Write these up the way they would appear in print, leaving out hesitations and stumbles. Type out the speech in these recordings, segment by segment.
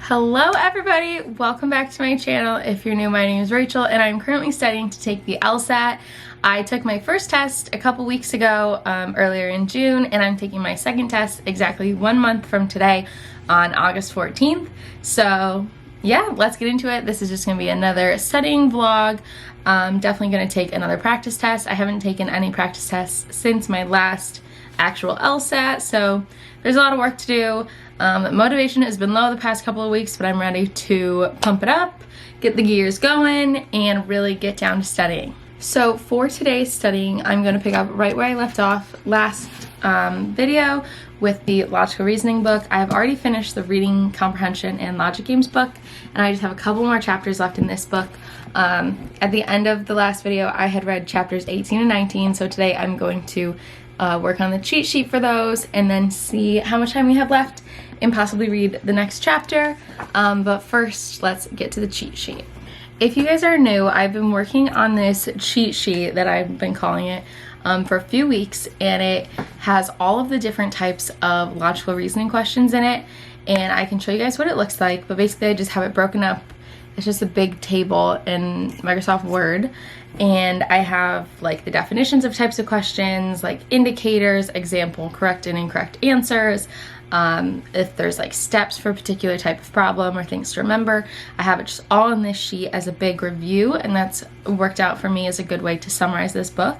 Hello everybody, welcome back to my channel. If you're new, my name is Rachel and I'm currently studying to take the LSAT. I took my first test a couple weeks ago, earlier in June, and I'm taking my second test exactly 1 month from today on August 14th. So yeah, let's get into it. This is just gonna be another studying vlog. Definitely gonna take another practice test. I haven't taken any practice tests since my last actual LSAT, so there's a lot of work to do. Motivation has been low the past couple of weeks, but I'm ready to pump it up, get the gears going, and really get down to studying. So for today's studying, I'm going to pick up right where I left off last video with the logical reasoning book. I have already finished the reading comprehension and logic games book, and I just have a couple more chapters left in this book. At the end of the last video, I had read chapters 18 and 19, so today I'm going to work on the cheat sheet for those and then see how much time we have left and possibly read the next chapter. But first, let's get to the cheat sheet. If you guys are new, I've been working on this cheat sheet that I've been calling it for a few weeks, and it has all of the different types of logical reasoning questions in it, and I can show you guys what it looks like, but basically I just have it broken up. It's just a big table in Microsoft Word, and I have like the definitions of types of questions, like indicators, example, correct and incorrect answers, if there's like steps for a particular type of problem or things to remember. I have it just all in this sheet as a big review, and that's worked out for me as a good way to summarize this book.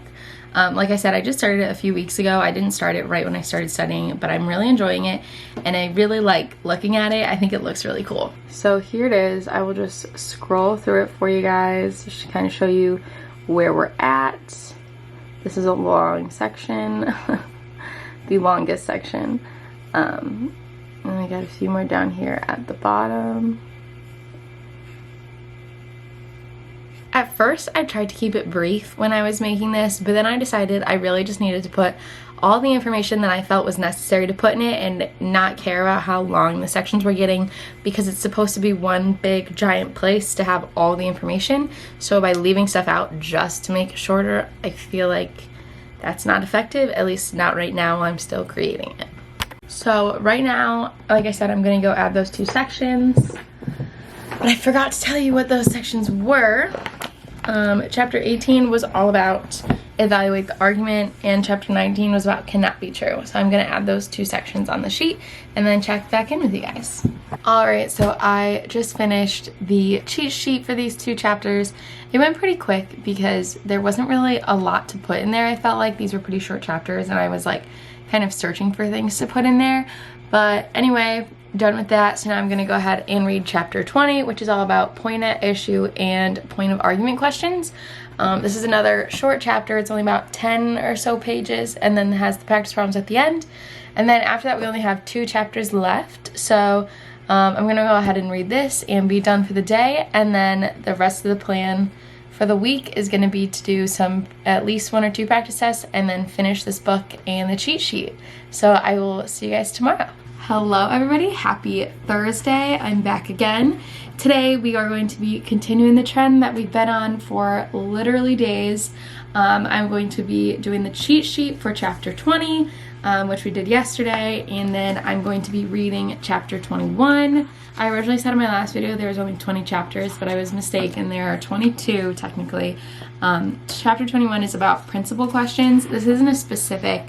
Like I said, I just started it a few weeks ago. I didn't start it right when I started studying, but I'm really enjoying it, and I really like looking at it. I think it looks really cool. So here it is. I will just scroll through it for you guys just to kind of show you where we're at. This is a long section, the longest section. And I got a few more down here at the bottom. At first, I tried to keep it brief when I was making this, but then I decided I really just needed to put all the information that I felt was necessary to put in it and not care about how long the sections were getting, because it's supposed to be one big giant place to have all the information. So by leaving stuff out just to make it shorter, I feel like that's not effective, at least not right now while I'm still creating it. So right now, like I said, I'm going to go add those two sections, but I forgot to tell you what those sections were. Chapter 18 was all about evaluate the argument, and chapter 19 was about cannot be true. So I'm going to add those two sections on the sheet and then check back in with you guys. Alright, so I just finished the cheat sheet for these two chapters. It went pretty quick because there wasn't really a lot to put in there. I felt like these were pretty short chapters and I was like kind of searching for things to put in there. But anyway, done with that, so now I'm going to go ahead and read chapter 20, which is all about point at issue and point of argument questions. This is another short chapter. It's only about 10 or so pages, and then it has the practice problems at the end. And then after that, we only have 2 chapters left. So I'm going to go ahead and read this and be done for the day, and then the rest of the plan for the week is going to be to do at least 1 or 2 practice tests and then finish this book and the cheat sheet. So I will see you guys tomorrow. Hello everybody, happy Thursday. I'm back again. Today we are going to be continuing the trend that we've been on for literally days. I'm going to be doing the cheat sheet for chapter 20, which we did yesterday, and then I'm going to be reading chapter 21. I originally said in my last video there was only 20 chapters, but I was mistaken. There are 22 technically. Chapter 21 is about principal questions. This isn't a specific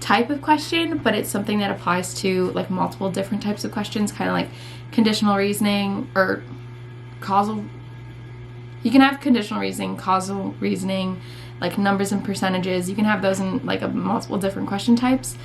type of question, but it's something that applies to like multiple different types of questions, kind of like conditional reasoning or causal. You can have conditional reasoning, causal reasoning, like numbers and percentages. You can have those in like multiple different question types.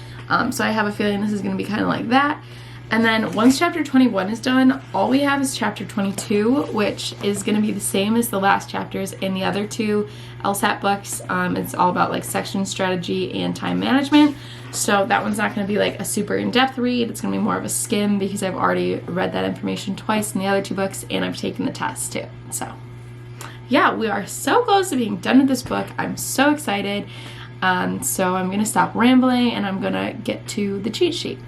So I have a feeling this is going to be kind of like that. And then once chapter 21 is done, all we have is chapter 22, which is going to be the same as the last chapters in the other 2 LSAT books. It's all about like section strategy and time management. So that one's not going to be like a super in-depth read. It's going to be more of a skim because I've already read that information twice in the other 2 books, and I've taken the test too. So yeah, we are so close to being done with this book. I'm so excited. So I'm going to stop rambling and I'm going to get to the cheat sheet.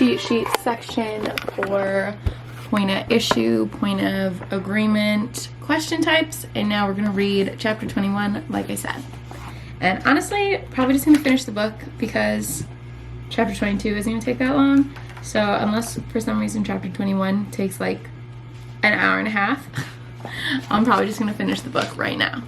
cheat sheet section for point of issue, point of agreement, question types, and now we're gonna read chapter 21 like I said. And honestly, probably just gonna finish the book because chapter 22 isn't gonna take that long. So unless for some reason chapter 21 takes like an hour and a half, I'm probably just gonna finish the book right now.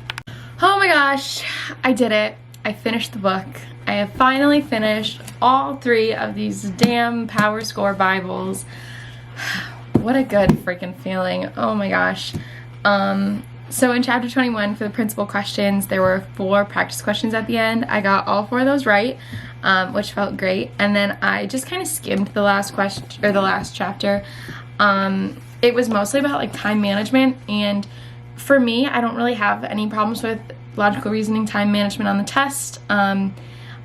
Oh my gosh, I did it. I finished the book. I have finally finished all 3 of these damn PowerScore Bibles. What a good freaking feeling. Oh my gosh. So in chapter 21 for the principal questions, there were 4 practice questions at the end. I got all 4 of those right, which felt great. And then I just kind of skimmed the last question or the last chapter. It was mostly about like time management, and for me, I don't really have any problems with logical reasoning time management on the test.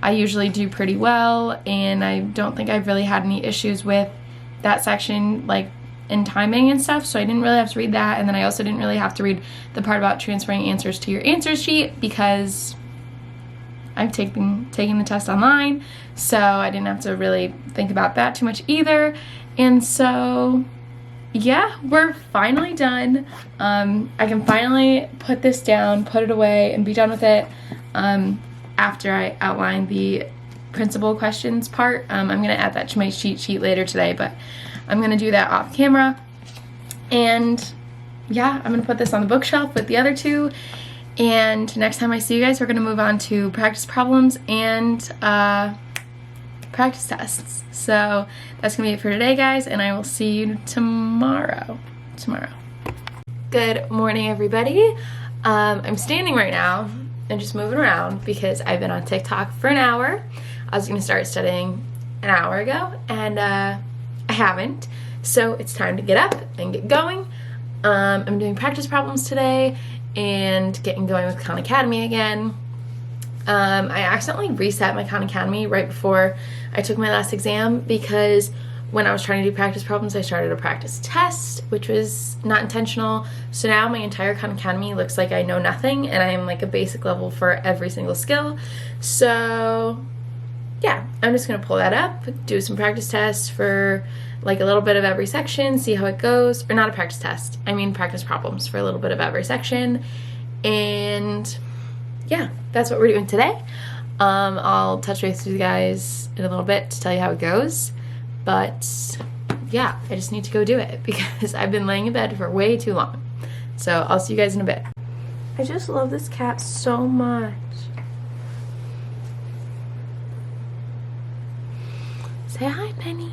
I usually do pretty well, and I don't think I've really had any issues with that section like in timing and stuff, so I didn't really have to read that. And then I also didn't really have to read the part about transferring answers to your answer sheet because I've taken the test online, so I didn't have to really think about that too much either. And so yeah, we're finally done. I can finally put this down, put it away, and be done with it after I outline the principal questions part. I'm going to add that to my cheat sheet later today, but I'm going to do that off camera. And yeah, I'm going to put this on the bookshelf with the other 2. And next time I see you guys, we're going to move on to practice problems and practice tests. So that's gonna be it for today, guys, and I will see you tomorrow. Good morning, everybody. I'm standing right now and just moving around because I've been on TikTok for an hour. I was gonna start studying an hour ago, and I haven't, so it's time to get up and get going. I'm doing practice problems today and getting going with Khan Academy again. I accidentally reset my Khan Academy right before I took my last exam because when I was trying to do practice problems, I started a practice test, which was not intentional. So now my entire Khan Academy looks like I know nothing, and I am like a basic level for every single skill. So yeah, I'm just gonna pull that up, do some practice tests for like a little bit of every section, see how it goes. Or not a practice test, I mean practice problems for a little bit of every section. And yeah, that's what we're doing today. I'll touch base with you guys in a little bit to tell you how it goes. But yeah, I just need to go do it because I've been laying in bed for way too long. So I'll see you guys in a bit. I just love this cat so much. Say hi, Penny.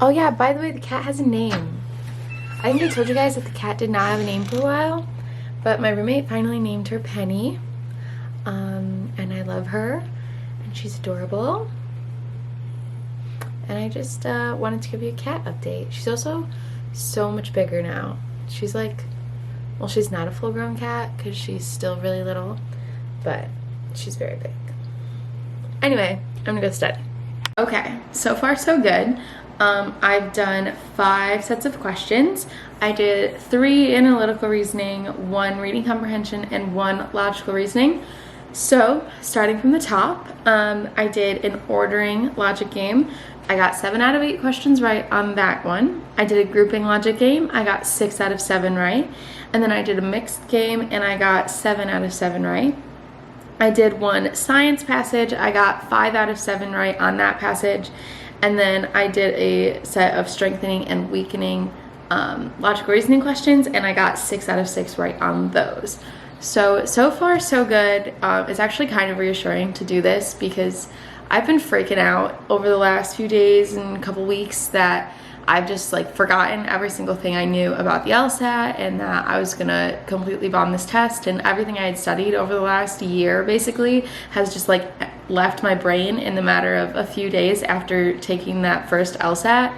Oh yeah, by the way, the cat has a name. I think I told you guys that the cat did not have a name for a while, but my roommate finally named her Penny. And I love her, and she's adorable. And I just wanted to give you a cat update. She's also so much bigger now. She's like, well, she's not a full-grown cat because she's still really little, but she's very big. Anyway, I'm gonna go study. Okay, so far so good. I've done 5 sets of questions. I did 3 analytical reasoning, 1 reading comprehension, and 1 logical reasoning. So, starting from the top, I did an ordering logic game. I got 7 out of 8 questions right on that one. I did a grouping logic game. I got 6 out of 7 right. And then I did a mixed game, and I got 7 out of 7 right. I did 1 science passage. I got 5 out of 7 right on that passage. And then I did a set of strengthening and weakening logical reasoning questions, and I got 6 out of 6 right on those. So far so good. It's actually kind of reassuring to do this because I've been freaking out over the last few days and couple weeks that I've just like forgotten every single thing I knew about the LSAT, and that I was gonna completely bomb this test, and everything I had studied over the last year basically has just like left my brain in the matter of a few days after taking that first LSAT.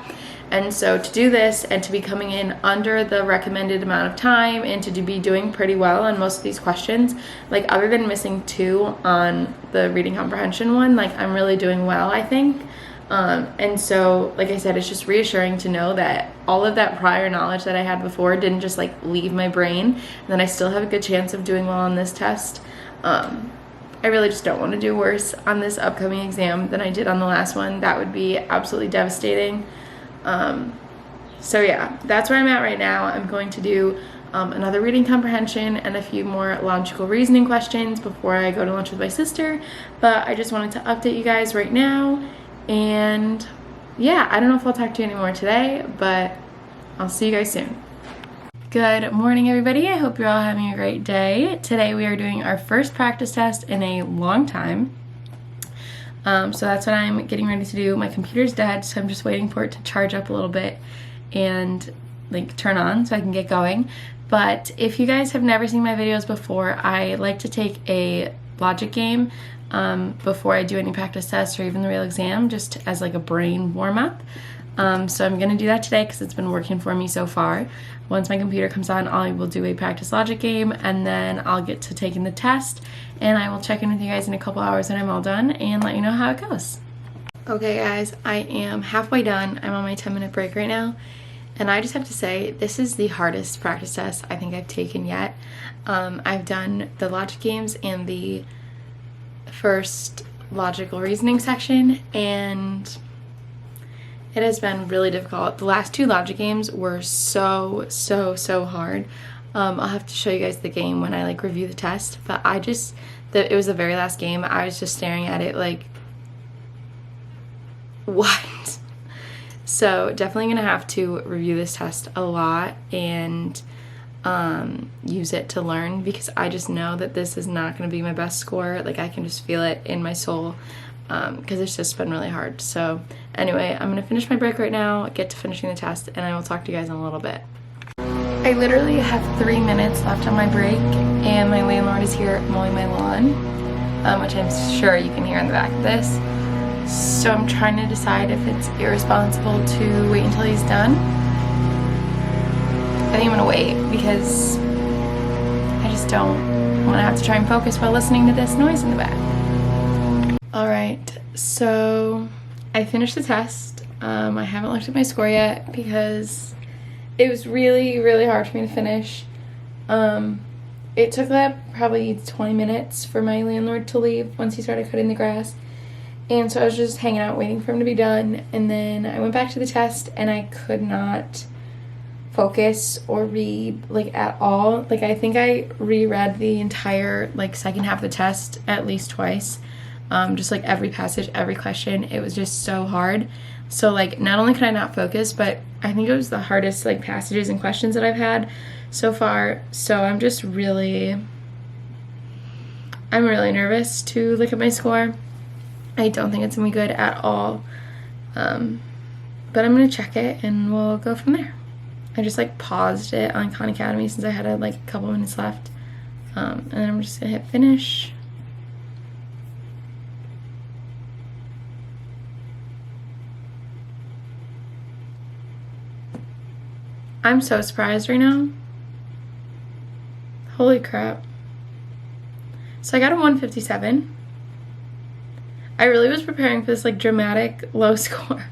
And so to do this and to be coming in under the recommended amount of time and to be doing pretty well on most of these questions, like other than missing 2 on the reading comprehension one, like I'm really doing well, I think. And so, like I said, it's just reassuring to know that all of that prior knowledge that I had before didn't just like leave my brain, and that I still have a good chance of doing well on this test. I really just don't want to do worse on this upcoming exam than I did on the last one. That would be absolutely devastating. So yeah, that's where I'm at right now. I'm going to do another reading comprehension and a few more logical reasoning questions before I go to lunch with my sister. But I just wanted to update you guys right now. And yeah, I don't know if I'll talk to you anymore today, but I'll see you guys soon. Good morning, everybody. I hope you're all having a great day. Today we are doing our first practice test in a long time. So that's what I'm getting ready to do. My computer's dead, so I'm just waiting for it to charge up a little bit and like turn on so I can get going. But if you guys have never seen my videos before, I like to take a logic game before I do any practice tests or even the real exam, just as like a brain warm-up. So I'm going to do that today because it's been working for me so far. Once my computer comes on, I will do a practice logic game, and then I'll get to taking the test, and I will check in with you guys in a couple hours when I'm all done and let you know how it goes. Okay guys, I am halfway done. I'm on my 10-minute break right now, and I just have to say this is the hardest practice test I think I've taken yet. I've done the logic games and the first logical reasoning section, and it has been really difficult. The last two logic games were so hard. I'll have to show you guys the game when I like review the test, but it was the very last game. I was just staring at it like, what? So definitely gonna have to review this test a lot and use it to learn, because I just know that this is not gonna be my best score. Like, I can just feel it in my soul. Because it's just been really hard. So anyway, I'm gonna finish my break right now, get to finishing the test, and I will talk to you guys in a little bit. I literally have 3 minutes left on my break, and my landlord is here mowing my lawn, which I'm sure you can hear in the back of this. So I'm trying to decide if it's irresponsible to wait until he's done. I think I'm gonna wait because I just don't want to have to try and focus while listening to this noise in the back. Alright, so I finished the test. I haven't looked at my score yet because it was really hard for me to finish. It took probably 20 minutes for my landlord to leave once he started cutting the grass. And so I was just hanging out waiting for him to be done, and then I went back to the test and I could not focus or read like at all. Like, I think I reread the entire like second half of the test at least twice. Just like every passage, every question, it was just so hard. So like, not only could I not focus, but I think it was the hardest like passages and questions that I've had so far. So I'm really nervous to look at my score. I don't think it's gonna be good at all. But I'm gonna check it and we'll go from there. I just like paused it on Khan Academy since I had a couple minutes left. And then I'm just gonna hit finish. I'm so surprised right now. Holy crap. So I got a 157. I really was preparing for this like dramatic low score.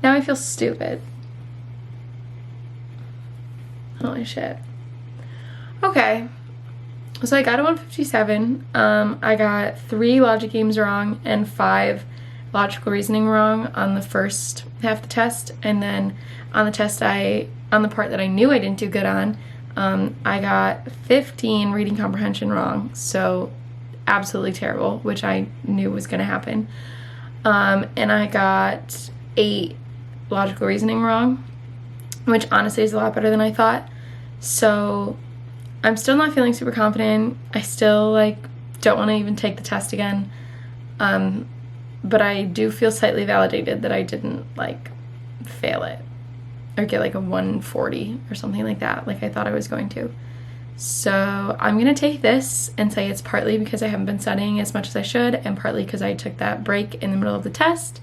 Now I feel stupid. Holy shit. Okay. So I got a 157. I got 3 logic games wrong and 5 logical reasoning wrong on the first half of the test, and then on the test on the part that I knew I didn't do good on, I got 15 reading comprehension wrong, so absolutely terrible, which I knew was going to happen. And I got 8 logical reasoning wrong, which honestly is a lot better than I thought. So I'm still not feeling super confident. I still don't want to even take the test again. But I do feel slightly validated that I didn't fail it or get a 140 or something like that, like I thought I was going to. So I'm gonna take this and say it's partly because I haven't been studying as much as I should, and partly because I took that break in the middle of the test.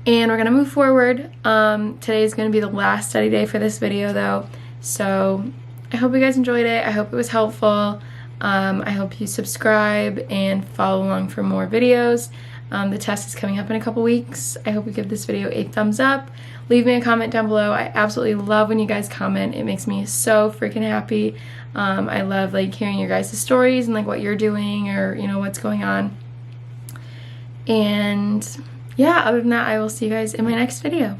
And we're gonna move forward. Today is gonna be the last study day for this video though, so I hope you guys enjoyed it. I hope it was helpful. I hope you subscribe and follow along for more videos. The test is coming up in a couple weeks. I hope you give this video a thumbs up. Leave me a comment down below. I absolutely love when you guys comment. It makes me so freaking happy. I love like hearing your guys' stories and like what you're doing, or you know, what's going on. And yeah, other than that, I will see you guys in my next video.